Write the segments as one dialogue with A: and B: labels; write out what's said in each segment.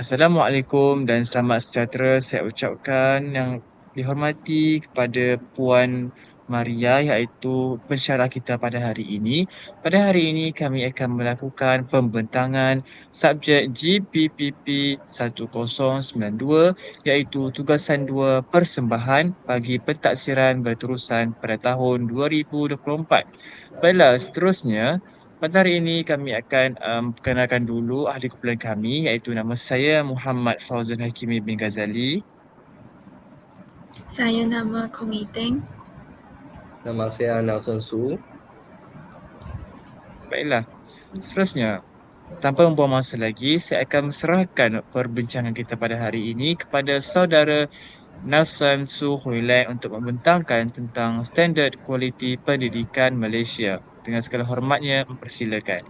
A: Assalamualaikum dan selamat sejahtera saya ucapkan yang dihormati kepada Puan Maria iaitu pensyarah kita pada hari ini. Pada hari ini kami akan melakukan pembentangan subjek GPPP 1092 iaitu tugasan 2 persembahan bagi pentaksiran berterusan pada tahun 2024. Baiklah, seterusnya pada hari ini kami akan perkenalkan dulu ahli kumpulan kami iaitu nama saya Muhammad Fauzan Hakimi bin Ghazali.
B: Saya nama Kong Iteng.
C: Nama saya Nelson Su.
A: Baiklah, seterusnya tanpa membuang masa lagi saya akan serahkan perbincangan kita pada hari ini kepada saudara Nelson Su Huilai untuk membentangkan tentang standard kualiti pendidikan Malaysia. Dengan segala hormatnya mempersilakan.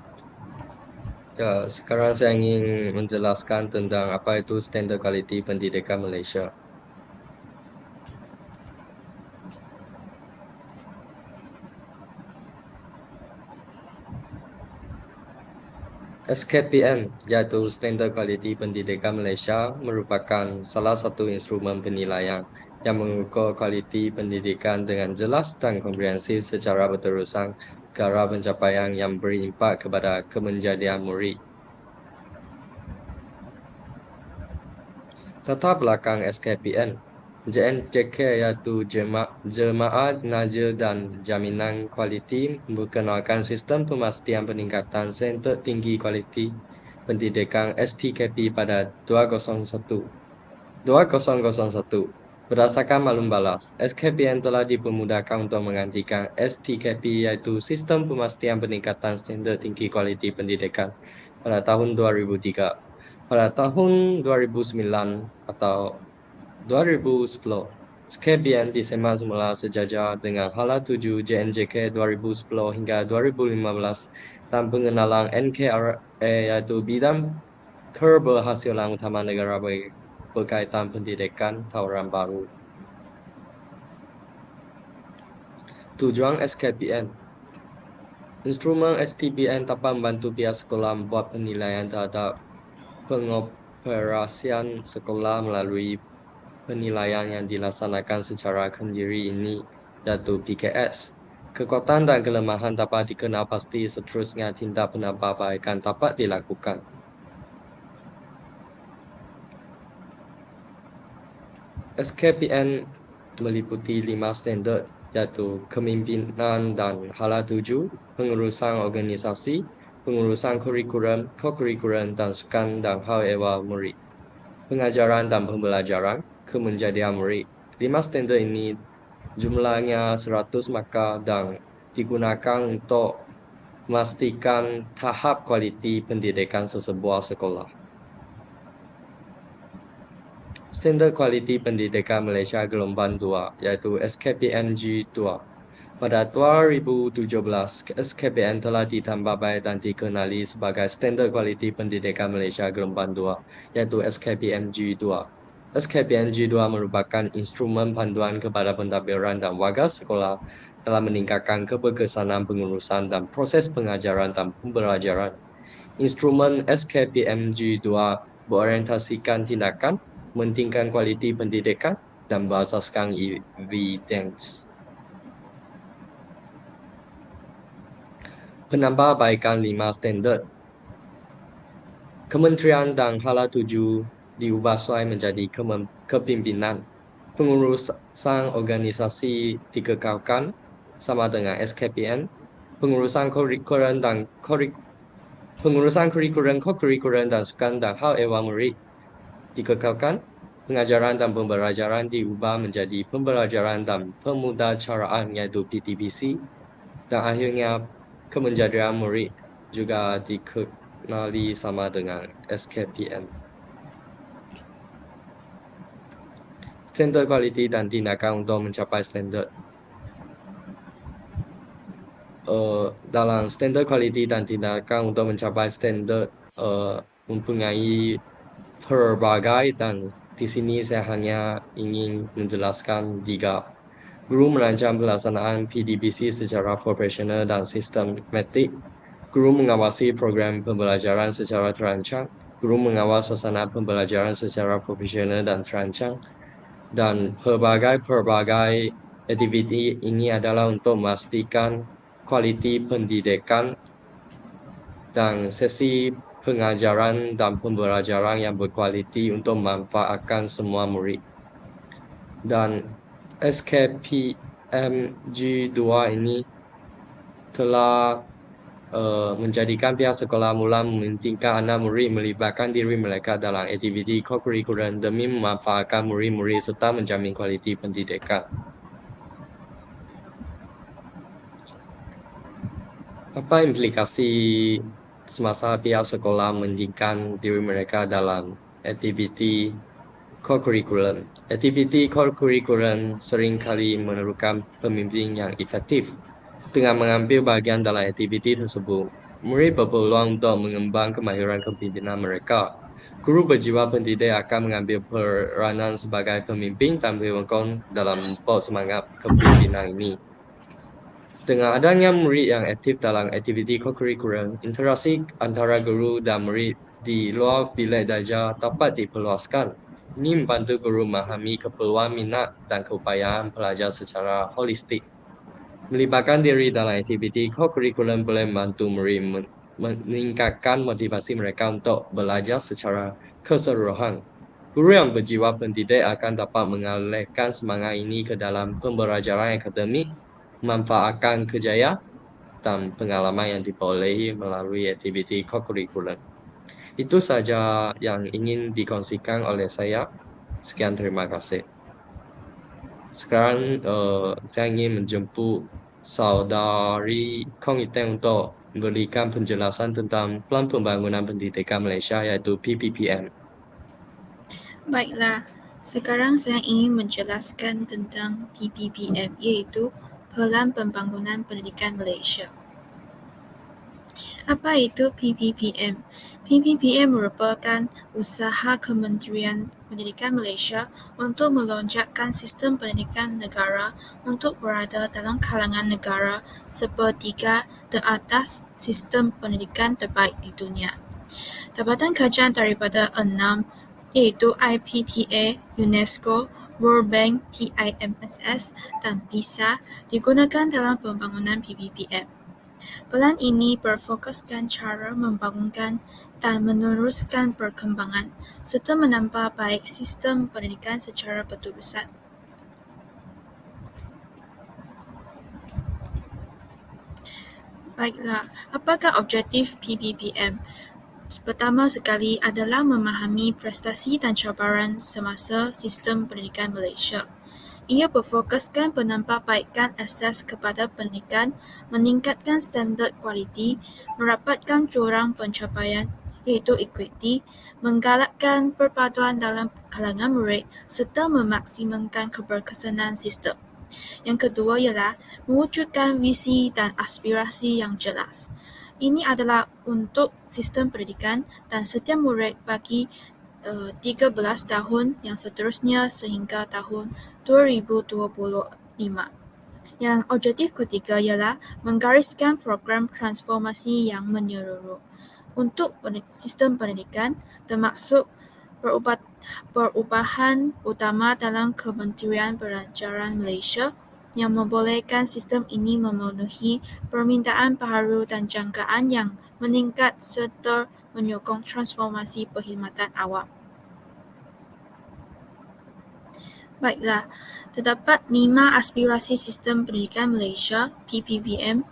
C: Ya, sekarang saya ingin menjelaskan tentang apa itu standar kualiti pendidikan Malaysia. SKPM, yaitu Standar Kualiti Pendidikan Malaysia, merupakan salah satu instrumen penilaian yang mengukur kualiti pendidikan dengan jelas dan komprehensif secara berterusan ke arah pencapaian yang berimpak kepada kemenjadian murid. Latar belakang SKPN, JNJK iaitu Jemaah Naja dan Jaminan Kualiti memperkenalkan sistem pemastian peningkatan Center Tinggi Kualiti Pendidikan STKP pada 2001. Berdasarkan maklum balas, SKPN telah dipermudahkan untuk menggantikan STKP iaitu Sistem Pemastian Peningkatan Standard Tinggi Kualiti Pendidikan pada tahun 2003. Pada tahun 2009 atau 2010, SKPN disemak semula sejajar dengan Hala 7 JNJK 2010 hingga 2015 dan pengenalan NKRA iaitu Bidang Keberhasilan Utama Negara berkaitan pendidikan tawaran baru. Tujuan SKPN. Instrumen STPN dapat membantu pihak sekolah membuat penilaian terhadap pengoperasian sekolah melalui penilaian yang dilaksanakan secara kendiri ini, yaitu PKS. Kekuatan dan kelemahan dapat dikenal pasti, seterusnya tindak penambahbaikan dapat dilakukan. SKPN meliputi 5 standard, yaitu kepimpinan dan hala 7, pengurusan organisasi, pengurusan kurikulum, co-curriculum dan sukan dan hal ehwal murid, pengajaran dan pembelajaran, kemenjadian murid. 5 standard ini jumlahnya 100 markah dan digunakan untuk memastikan tahap kualiti pendidikan sesebuah sekolah. Standard Kualiti Pendidikan Malaysia Gelombang 2, yaitu SKPMG 2. Pada 2017, SKPN telah ditambah baik dan dikenali sebagai Standard Kualiti Pendidikan Malaysia Gelombang 2, yaitu SKPMG 2. SKPMG 2 merupakan instrumen panduan kepada pentadbiran dan warga sekolah telah meningkatkan keberkesanan pengurusan dan proses pengajaran dan pembelajaran. Instrumen SKPMG 2 berorientasikan tindakan, meningkatkan kualiti pendidikan dan berasaskan evidence. Penambahbaikan 5 standard. Kementerian dan hala 7 diubah suai menjadi kepimpinan. Pengurusan organisasi dikekalkan sama dengan SKPN. Pengurusan kurikulum, co-curriculum dan sukan dan hal ehwal murid dikekalkan. Pengajaran dan pembelajaran diubah menjadi pembelajaran dan pemudacaraan yaitu PTPC. Dan akhirnya kemenjadian murid juga dikenali sama dengan SKPN. Standard kualiti dan tindakan untuk mencapai standard. Dalam standard kualiti dan tindakan untuk mencapai standard mempunyai berbagai, dan di sini saya hanya ingin menjelaskan 3. Guru merancang pelaksanaan PDPC secara profesional dan sistematik. Guru mengawasi program pembelajaran secara terancang. Guru mengawal suasana pembelajaran secara profesional dan terancang. Dan pelbagai aktiviti ini adalah untuk memastikan kualiti pendidikan dan sesi pengajaran dan pembelajaran yang berkualiti untuk memanfaatkan semua murid. Dan SKPMG2 ini telah menjadikan pihak sekolah mula mementingkan anak murid melibatkan diri mereka dalam aktiviti co-curricular demi memanfaatkan murid-murid serta menjamin kualiti pendidikan. Apa implikasi semasa pihak sekolah mementingkan diri mereka dalam aktiviti co-curricular? Aktiviti co-curricular seringkali memerlukan pemimpin yang efektif. Dengan mengambil bagian dalam aktiviti tersebut, murid berpeluang untuk mengembang kemahiran kepemimpinan mereka. Guru berjiwa pendidik akan mengambil peranan sebagai pemimpin dan penyokong dalam memupuk semangat kepemimpinan ini. Dengan adanya murid yang aktif dalam aktiviti co-curricular, interaksi antara guru dan murid di luar bilik belajar dapat diperluaskan. Ini membantu guru memahami keperluan minat dan keupayaan pelajar secara holistik. Melibatkan diri dalam aktiviti co-curricular boleh membantu murid meningkatkan motivasi mereka untuk belajar secara keseluruhan. Guru yang berjiwa pendidik akan dapat mengalihkan semangat ini ke dalam pembelajaran akademik, memanfaatkan kejayaan dan pengalaman yang diperolehi melalui aktiviti co-curricular. Itu saja yang ingin dikongsikan oleh saya. Sekian, terima kasih. Sekarang saya ingin menjemput Saudari Kong Iten untuk memberikan penjelasan tentang Plan Pembangunan Pendidikan Malaysia yaitu PPPM.
B: Baiklah, sekarang saya ingin menjelaskan tentang PPPM, iaitu Pelan Pembangunan Pendidikan Malaysia. Apa itu PPPM? PPPM merupakan usaha Kementerian Pendidikan Malaysia untuk melonjakkan sistem pendidikan negara untuk berada dalam kalangan negara sepertiga teratas sistem pendidikan terbaik di dunia. Dapatan kajian daripada 6 iaitu IPTA, UNESCO, World Bank, TIMSS dan PISA digunakan dalam pembangunan PPPM. Pelan ini berfokuskan cara membangunkan dan meneruskan perkembangan serta menambah baik sistem pendidikan secara berterusan. Baiklah, apakah objektif PPPM? Pertama sekali adalah memahami prestasi dan cabaran semasa sistem pendidikan Malaysia. Ia berfokuskan penambahbaikan akses kepada pendidikan, meningkatkan standard kualiti, merapatkan jurang pencapaian iaitu equity, menggalakkan perpaduan dalam kalangan murid serta memaksimumkan keberkesanan sistem. Yang kedua ialah mewujudkan visi dan aspirasi yang jelas. Ini adalah untuk sistem pendidikan dan setiap murid bagi 13 tahun yang seterusnya sehingga tahun 2025. Yang objektif ketiga ialah menggariskan program transformasi yang menyeluruh untuk sistem pendidikan termasuk perubahan utama dalam Kementerian Pelajaran Malaysia yang membolehkan sistem ini memenuhi permintaan baharu dan jangkaan yang meningkat serta menyokong transformasi perkhidmatan awam. Baiklah, terdapat 5 aspirasi sistem pendidikan Malaysia (PPPM)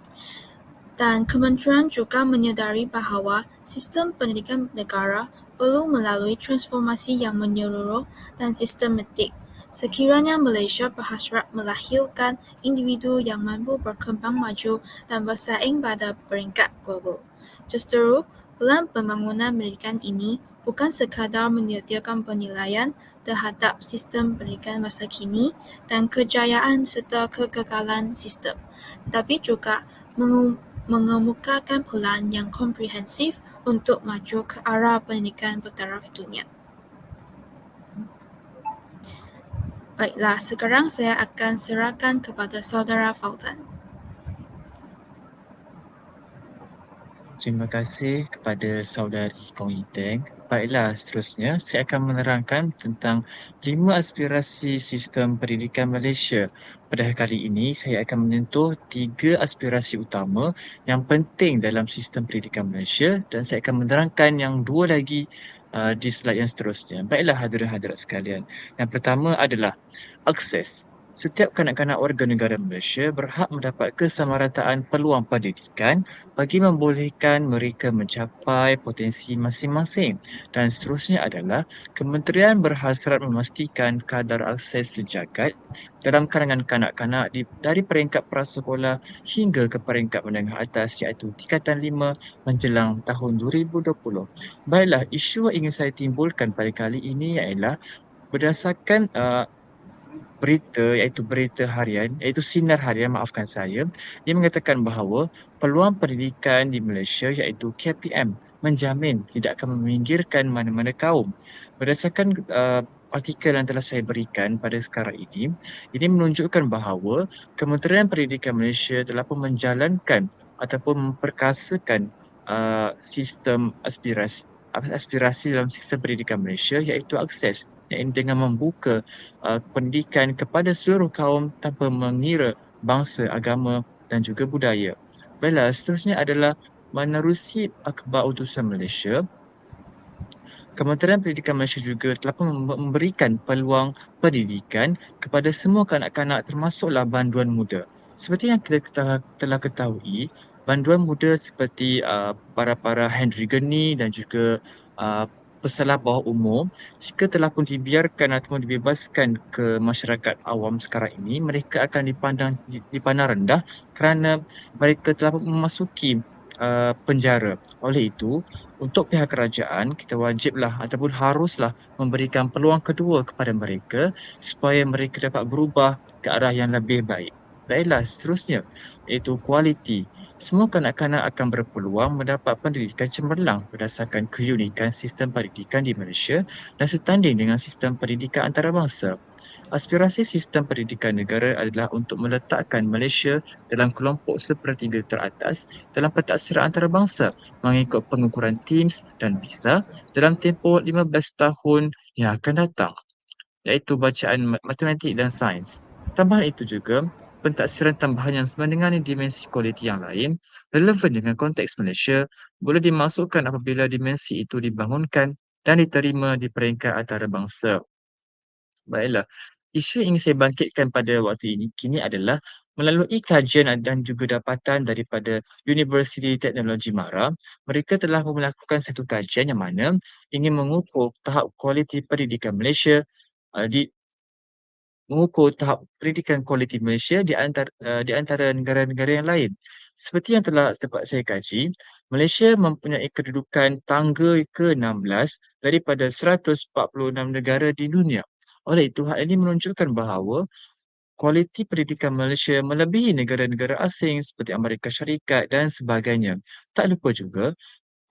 B: dan Kementerian juga menyedari bahawa sistem pendidikan negara perlu melalui transformasi yang menyeluruh dan sistematik. Sekiranya Malaysia berhasrat melahirkan individu yang mampu berkembang maju dan bersaing pada peringkat global. Justru, Pelan Pembangunan Pendidikan ini bukan sekadar menyediakan penilaian terhadap sistem pendidikan masa kini dan kejayaan serta kegagalan sistem, tetapi juga mengemukakan pelan yang komprehensif untuk maju ke arah pendidikan bertaraf dunia. Baiklah, sekarang saya akan serahkan kepada Saudara Fauzan.
A: Terima kasih kepada saudari Kong Iteng. Baiklah, seterusnya saya akan menerangkan tentang 5 aspirasi sistem pendidikan Malaysia. Pada kali ini, saya akan menyentuh 3 aspirasi utama yang penting dalam sistem pendidikan Malaysia dan saya akan menerangkan yang 2 lagi di slide yang seterusnya. Baiklah, hadirin-hadirat sekalian. Yang pertama adalah akses. Setiap kanak-kanak warga negara Malaysia berhak mendapat kesamarataan peluang pendidikan bagi membolehkan mereka mencapai potensi masing-masing. Dan seterusnya adalah kementerian berhasrat memastikan kadar akses sejagat dalam kalangan kanak-kanak dari peringkat prasekolah hingga ke peringkat menengah atas iaitu tingkatan 5 menjelang tahun 2020. Baiklah, isu yang ingin saya timbulkan pada kali ini ialah berdasarkan berita harian, iaitu Sinar Harian, maafkan saya, ia mengatakan bahawa peluang pendidikan di Malaysia iaitu KPM menjamin tidak akan meminggirkan mana-mana kaum. Berdasarkan artikel yang telah saya berikan pada sekarang ini menunjukkan bahawa Kementerian Pendidikan Malaysia telah pun menjalankan ataupun memperkasakan sistem aspirasi dalam sistem pendidikan Malaysia iaitu akses, dengan membuka pendidikan kepada seluruh kaum tanpa mengira bangsa, agama dan juga budaya. Baiklah, seterusnya adalah menerusi akhbar utusan Malaysia, Kementerian Pendidikan Malaysia juga telah pun memberikan peluang pendidikan kepada semua kanak-kanak termasuklah banduan muda. Seperti yang kita telah ketahui, banduan muda seperti para-para Henry Geni dan juga uh, pesalah bawah umur, jika telah pun dibiarkan ataupun dibebaskan ke masyarakat awam sekarang ini, mereka akan dipandang rendah kerana mereka telah pun memasuki penjara. Oleh itu, untuk pihak kerajaan, kita wajiblah ataupun haruslah memberikan peluang kedua kepada mereka supaya mereka dapat berubah ke arah yang lebih baik. Baiklah, seterusnya iaitu kualiti. Semua kanak-kanak akan berpeluang mendapat pendidikan cemerlang berdasarkan keunikan sistem pendidikan di Malaysia dan setanding dengan sistem pendidikan antarabangsa. Aspirasi sistem pendidikan negara adalah untuk meletakkan Malaysia dalam kelompok sepertiga teratas dalam pentaksira antarabangsa mengikut pengukuran TIMSS dan PISA dalam tempoh 15 tahun yang akan datang, iaitu bacaan matematik dan sains. Tambahan itu juga, pentaksiran tambahan yang mendengani dimensi kualiti yang lain relevan dengan konteks Malaysia boleh dimasukkan apabila dimensi itu dibangunkan dan diterima di peringkat antarabangsa. Baiklah, isu yang ingin saya bangkitkan pada waktu ini kini adalah melalui kajian dan juga dapatan daripada Universiti Teknologi Mara, mereka telah melakukan satu kajian yang mana ingin mengukur tahap kualiti pendidikan Malaysia di mengukur tahap pendidikan kualiti Malaysia di antara negara-negara yang lain. Seperti yang telah dapat saya kaji, Malaysia mempunyai kedudukan tangga ke-16 daripada 146 negara di dunia. Oleh itu, hal ini menunjukkan bahawa kualiti pendidikan Malaysia melebihi negara-negara asing seperti Amerika Syarikat dan sebagainya. Tak lupa juga,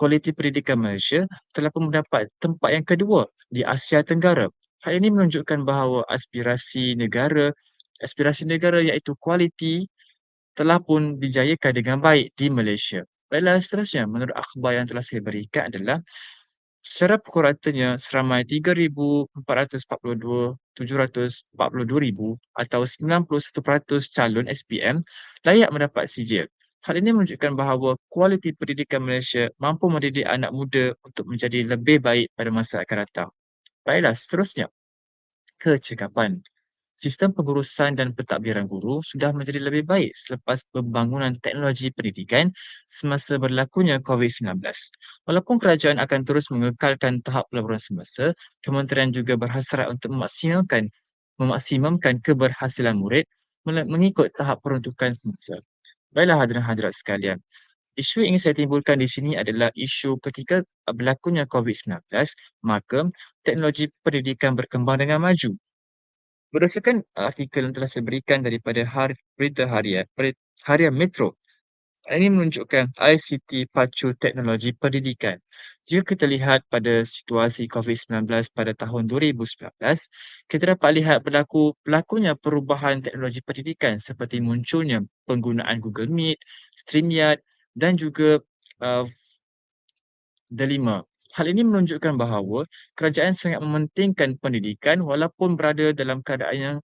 A: kualiti pendidikan Malaysia telah pun mendapat tempat yang kedua di Asia Tenggara. Hal ini menunjukkan bahawa aspirasi negara iaitu kualiti telah pun dijayakan dengan baik di Malaysia. Baiklah, seterusnya menurut akhbar yang telah saya berikan adalah secara pukul ratanya seramai 3,442,742 atau 91% calon SPM layak mendapat sijil. Hal ini menunjukkan bahawa kualiti pendidikan Malaysia mampu mendidik anak muda untuk menjadi lebih baik pada masa akan datang. Baiklah, seterusnya, kecekapan. Sistem pengurusan dan pentadbiran guru sudah menjadi lebih baik selepas pembangunan teknologi pendidikan semasa berlakunya COVID-19. Walaupun kerajaan akan terus mengekalkan tahap pelaburan semasa, kementerian juga berhasrat untuk memaksimumkan keberhasilan murid mengikut tahap peruntukan semasa. Baiklah, hadirin hadirat sekalian. Isu yang ingin saya timbulkan di sini adalah isu ketika berlakunya COVID-19, maka teknologi pendidikan berkembang dengan maju. Berdasarkan artikel yang telah saya berikan daripada berita harian Metro, ini menunjukkan ICT pacu teknologi pendidikan. Jika kita lihat pada situasi COVID-19 pada tahun 2019, kita dapat lihat berlakunya perubahan teknologi pendidikan seperti munculnya penggunaan Google Meet, StreamYard dan juga uh, delima. Hal ini menunjukkan bahawa kerajaan sangat mementingkan pendidikan walaupun berada dalam keadaan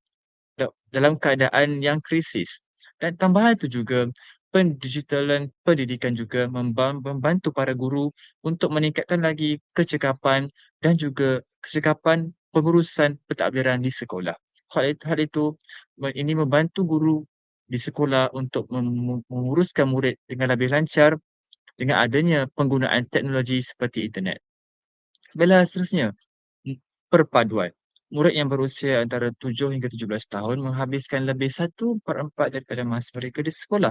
A: yang krisis. Dan tambahan itu juga, pendigitalan pendidikan juga membantu para guru untuk meningkatkan lagi kecekapan dan juga kecekapan pengurusan pentadbiran di sekolah. Ini membantu guru di sekolah untuk menguruskan murid dengan lebih lancar dengan adanya penggunaan teknologi seperti internet. Baiklah, seterusnya, perpaduan. Murid yang berusia antara 7 hingga 17 tahun menghabiskan lebih 1/4 daripada masa mereka di sekolah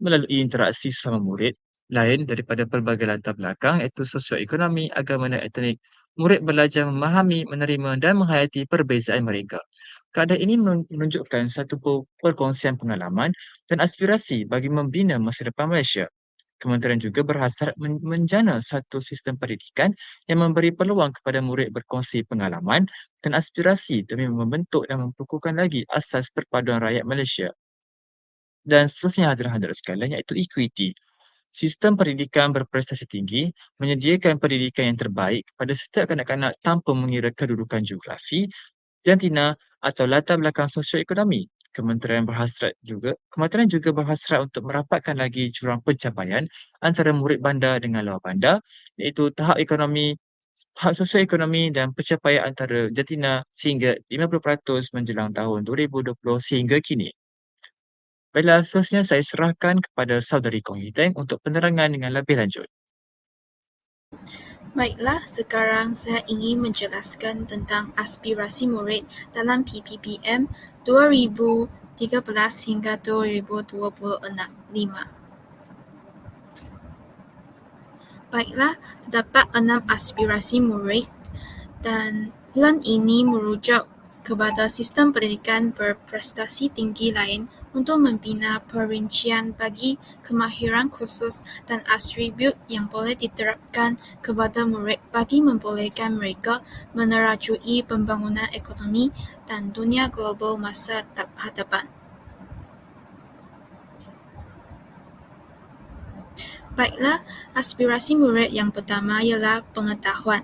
A: melalui interaksi sesama murid lain daripada pelbagai latar belakang iaitu sosioekonomi, agama dan etnik. Murid belajar memahami, menerima dan menghayati perbezaan mereka. Keadaan ini menunjukkan satu perkongsian pengalaman dan aspirasi bagi membina masa depan Malaysia. Kementerian juga berhasrat menjana satu sistem pendidikan yang memberi peluang kepada murid berkongsi pengalaman dan aspirasi demi membentuk dan memkukuhkan lagi asas perpaduan rakyat Malaysia. Dan seterusnya hadirin-hadirat sekalian iaitu equity. Sistem pendidikan berprestasi tinggi menyediakan pendidikan yang terbaik kepada setiap kanak-kanak tanpa mengira kedudukan geografi, jantina atau latar belakang sosioekonomi. Kementerian juga berhasrat untuk merapatkan lagi jurang pencapaian antara murid bandar dengan luar bandar, iaitu tahap sosioekonomi dan pencapaian antara jantina sehingga 50% menjelang tahun 2020 sehingga kini. Baiklah, seterusnya saya serahkan kepada saudari Kong Yiteng untuk penerangan dengan lebih lanjut.
B: Baiklah, sekarang saya ingin menjelaskan tentang aspirasi murid dalam PPPM 2013 hingga 2025. Baiklah, terdapat 6 aspirasi murid dan plan ini merujuk kepada sistem pendidikan berprestasi tinggi lain untuk membina perincian bagi kemahiran khusus dan atribut yang boleh diterapkan kepada murid bagi membolehkan mereka menerajui pembangunan ekonomi dan dunia global masa hadapan. Baiklah, aspirasi murid yang pertama ialah pengetahuan.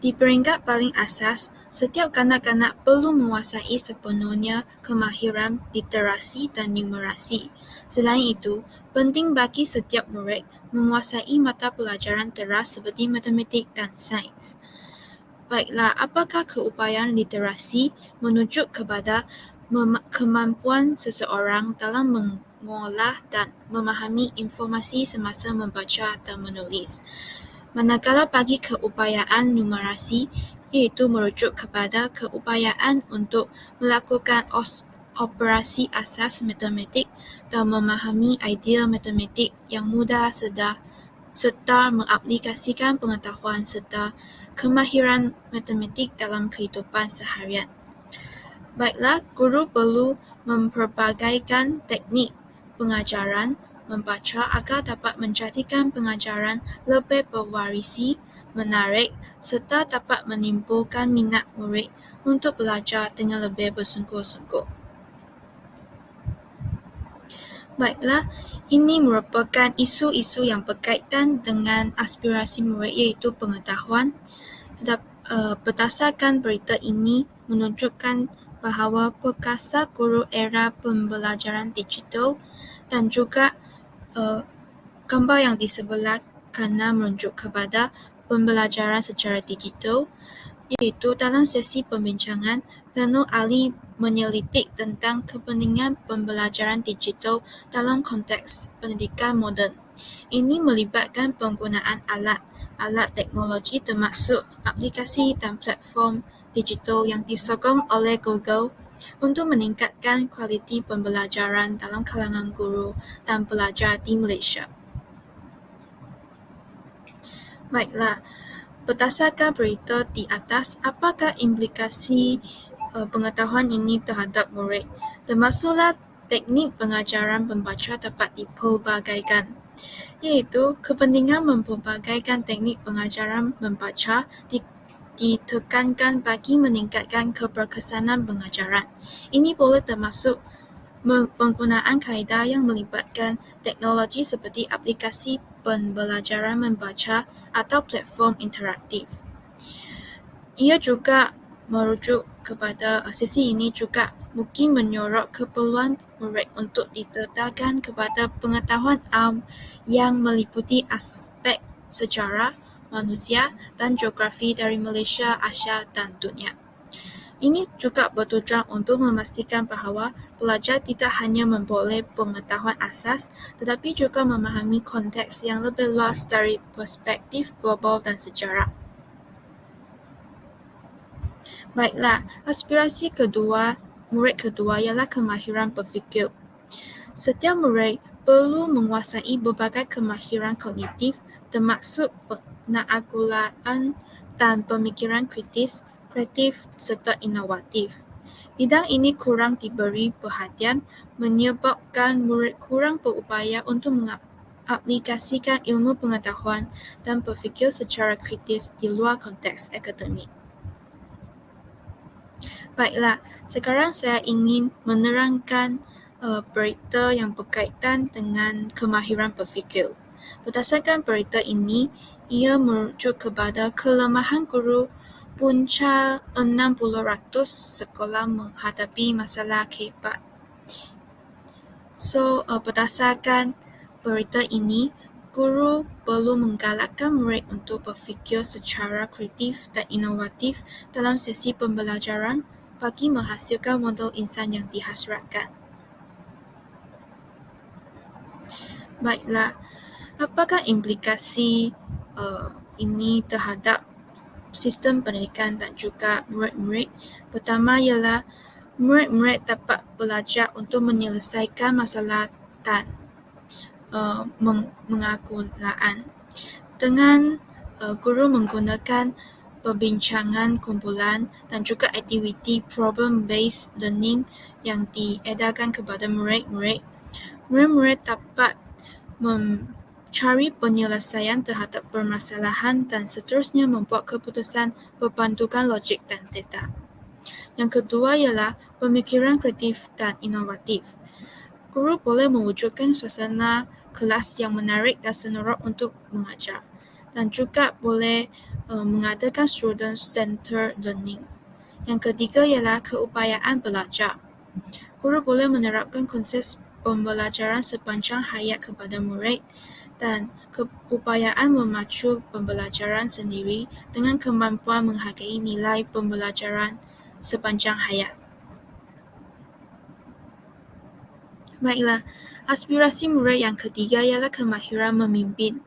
B: Di peringkat paling asas, setiap kanak-kanak perlu menguasai sepenuhnya kemahiran literasi dan numerasi. Selain itu, penting bagi setiap murid menguasai mata pelajaran teras seperti matematik dan sains. Baiklah, apakah keupayaan literasi menunjuk kepada kemampuan seseorang dalam mengolah dan memahami informasi semasa membaca dan menulis. Manakala bagi keupayaan numerasi, iaitu merujuk kepada keupayaan untuk melakukan operasi asas matematik dan memahami idea matematik yang mudah serta mengaplikasikan pengetahuan serta kemahiran matematik dalam kehidupan seharian. Baiklah, guru perlu memperbagaikan teknik pengajaran membaca agar dapat menjadikan pengajaran lebih berwarisi, menarik serta dapat menimbulkan minat murid untuk belajar dengan lebih bersungguh-sungguh. Baiklah, ini merupakan isu-isu yang berkaitan dengan aspirasi murid iaitu pengetahuan. Berdasarkan berita ini menunjukkan bahawa perkasa guru era pembelajaran digital dan juga gambar yang di sebelah kanan menunjuk kepada pembelajaran secara digital, iaitu dalam sesi pembincangan, panel ahli menyelidik tentang kepentingan pembelajaran digital dalam konteks pendidikan moden. Ini melibatkan penggunaan alat teknologi termasuk aplikasi dan platform digital yang disokong oleh Google untuk meningkatkan kualiti pembelajaran dalam kalangan guru dan pelajar di Malaysia. Baiklah, berdasarkan berita di atas, apakah implikasi pengetahuan ini terhadap murid? Termasuklah teknik pengajaran membaca dapat dipelbagaikan, iaitu kepentingan mempelbagaikan teknik pengajaran membaca ditekankan bagi meningkatkan keberkesanan pengajaran. Ini boleh termasuk Penggunaan kaedah yang melibatkan teknologi seperti aplikasi pembelajaran membaca atau platform interaktif. Ia juga merujuk kepada sesi ini juga mungkin menyorot keperluan murid untuk ditetarkan kepada pengetahuan am yang meliputi aspek sejarah, manusia dan geografi dari Malaysia, Asia dan dunia. Ini juga bertujuan untuk memastikan bahawa pelajar tidak hanya memperoleh pengetahuan asas tetapi juga memahami konteks yang lebih luas dari perspektif global dan sejarah. Baiklah, aspirasi kedua murid kedua ialah kemahiran berfikir. Setiap murid perlu menguasai berbagai kemahiran kognitif termaksud penaklukan dan pemikiran kritis, kreatif serta inovatif. Bidang ini kurang diberi perhatian menyebabkan murid kurang berupaya untuk mengaplikasikan ilmu pengetahuan dan berfikir secara kritis di luar konteks akademik. Baiklah, sekarang saya ingin menerangkan berita yang berkaitan dengan kemahiran berfikir. Berdasarkan berita ini, ia merujuk kepada kelemahan guru punca 60% sekolah menghadapi masalah kebat. Berdasarkan berita ini, guru perlu menggalakkan murid untuk berfikir secara kreatif dan inovatif dalam sesi pembelajaran bagi menghasilkan model insan yang dihasratkan. Baiklah, apakah implikasi ini terhadap sistem pendidikan dan juga murid-murid? Pertama ialah murid-murid dapat belajar untuk menyelesaikan masalah dan mengakulaan. Dengan guru menggunakan perbincangan kumpulan dan juga aktiviti problem-based learning yang diedarkan kepada murid-murid, murid-murid dapat mencari penyelesaian terhadap permasalahan dan seterusnya membuat keputusan berpandukan logik dan data. Yang kedua ialah pemikiran kreatif dan inovatif. Guru boleh mewujudkan suasana kelas yang menarik dan seronok untuk mengajar dan juga boleh mengadakan student-centered learning. Yang ketiga ialah keupayaan belajar. Guru boleh menerapkan konsep pembelajaran sepanjang hayat kepada murid dan keupayaan memacu pembelajaran sendiri dengan kemampuan menghargai nilai pembelajaran sepanjang hayat. Baiklah, aspirasi murid yang ketiga ialah kemahiran memimpin.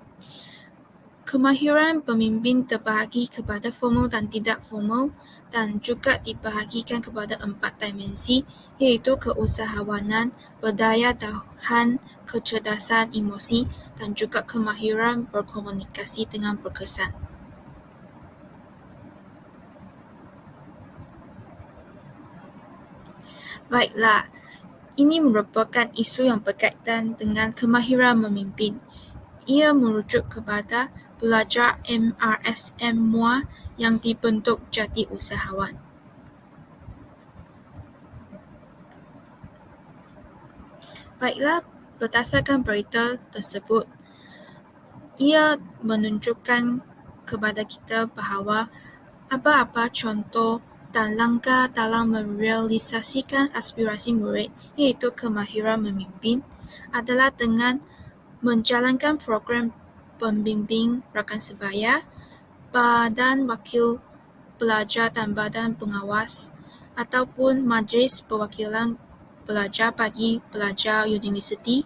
B: Kemahiran pemimpin terbahagi kepada formal dan tidak formal dan juga dibahagikan kepada 4 dimensi iaitu keusahawanan, berdaya tahan, kecerdasan emosi dan juga kemahiran berkomunikasi dengan berkesan. Baiklah, ini merupakan isu yang berkaitan dengan kemahiran memimpin. Ia merujuk kepada pelajar MRSM MUA yang dibentuk jadi usahawan. Baiklah, berdasarkan berita tersebut, ia menunjukkan kepada kita bahawa apa-apa contoh dan langkah dalam merealisasikan aspirasi murid iaitu kemahiran memimpin adalah dengan menjalankan program pembimbing rakan sebaya, badan wakil pelajar dan badan pengawas ataupun majlis perwakilan pelajar bagi pelajar universiti,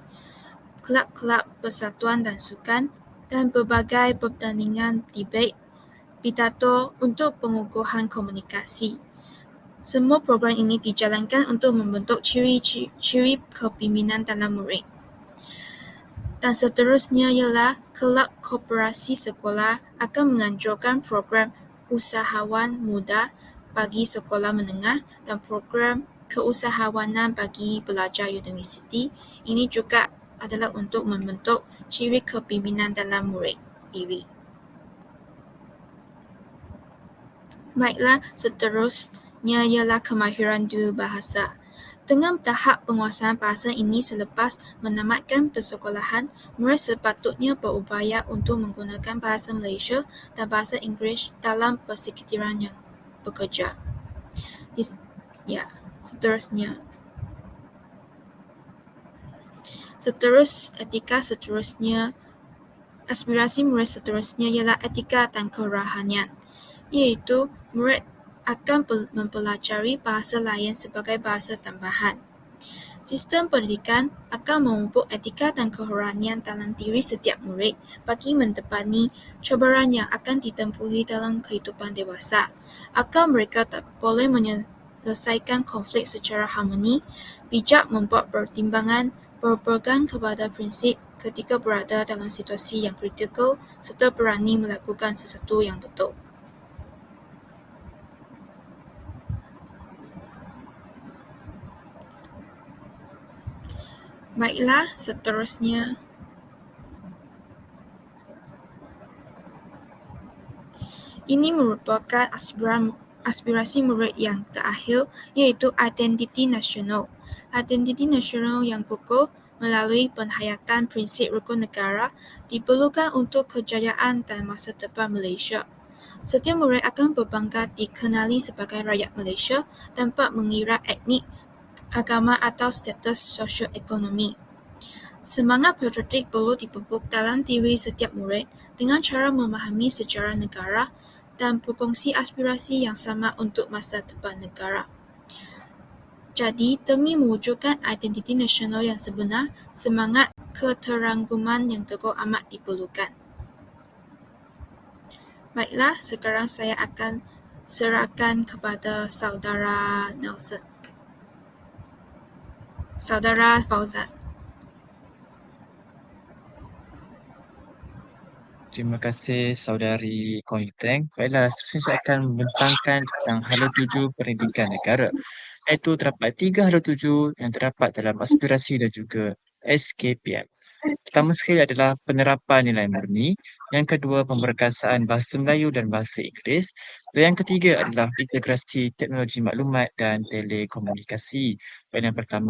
B: kelab-kelab persatuan dan sukan dan berbagai pertandingan debat, pidato untuk pengukuhan komunikasi. Semua program ini dijalankan untuk membentuk ciri-ciri kepimpinan dalam murid. Dan seterusnya ialah kelab koperasi sekolah akan menganjurkan program usahawan muda bagi sekolah menengah dan program keusahawanan bagi pelajar universiti. Ini juga adalah untuk membentuk ciri kepimpinan dalam murid diri. Baiklah, seterusnya ialah kemahiran dua bahasa. Dengan tahap penguasaan bahasa ini selepas menamatkan persekolahan, murid sepatutnya berupaya untuk menggunakan bahasa Malaysia dan bahasa Inggeris dalam persekitaran yang bekerja. Seterusnya. Aspirasi murid seterusnya ialah etika dan kerohanian, iaitu murid akan mempelajari bahasa lain sebagai bahasa tambahan. Sistem pendidikan akan memupuk etika dan kerohanian dalam diri setiap murid bagi mendepani cabaran yang akan ditempuhi dalam kehidupan dewasa. Agar mereka boleh menyelesaikan konflik secara harmoni, bijak membuat pertimbangan, berpegang kepada prinsip ketika berada dalam situasi yang kritikal serta berani melakukan sesuatu yang betul. Baiklah, seterusnya. Ini merupakan aspirasi murid yang terakhir, iaitu identiti nasional. Identiti nasional yang kokoh melalui penghayatan prinsip rukun negara diperlukan untuk kejayaan dan masa depan Malaysia. Setiap murid akan berbangga dikenali sebagai rakyat Malaysia tanpa mengira etnik, agama atau status sosioekonomi. Semangat patriotik perlu dipupuk dalam diri setiap murid dengan cara memahami sejarah negara dan berkongsi aspirasi yang sama untuk masa depan negara. Jadi, demi mewujudkan identiti nasional yang sebenar, semangat keterangguman yang teguh amat diperlukan. Baiklah, sekarang saya akan serahkan kepada saudara Nelson. Saudara Fauzan.
A: Terima kasih saudari Koyuteng. Baiklah, saya akan membentangkan tentang hala tuju pendidikan negara. Iaitu terdapat 3 hala tuju yang terdapat dalam aspirasi dan juga SKPM. Pertama sekali adalah penerapan nilai murni. Yang kedua, pemberkasaan bahasa Melayu dan bahasa Inggeris. Dan yang ketiga adalah integrasi teknologi maklumat dan telekomunikasi. Dan yang pertama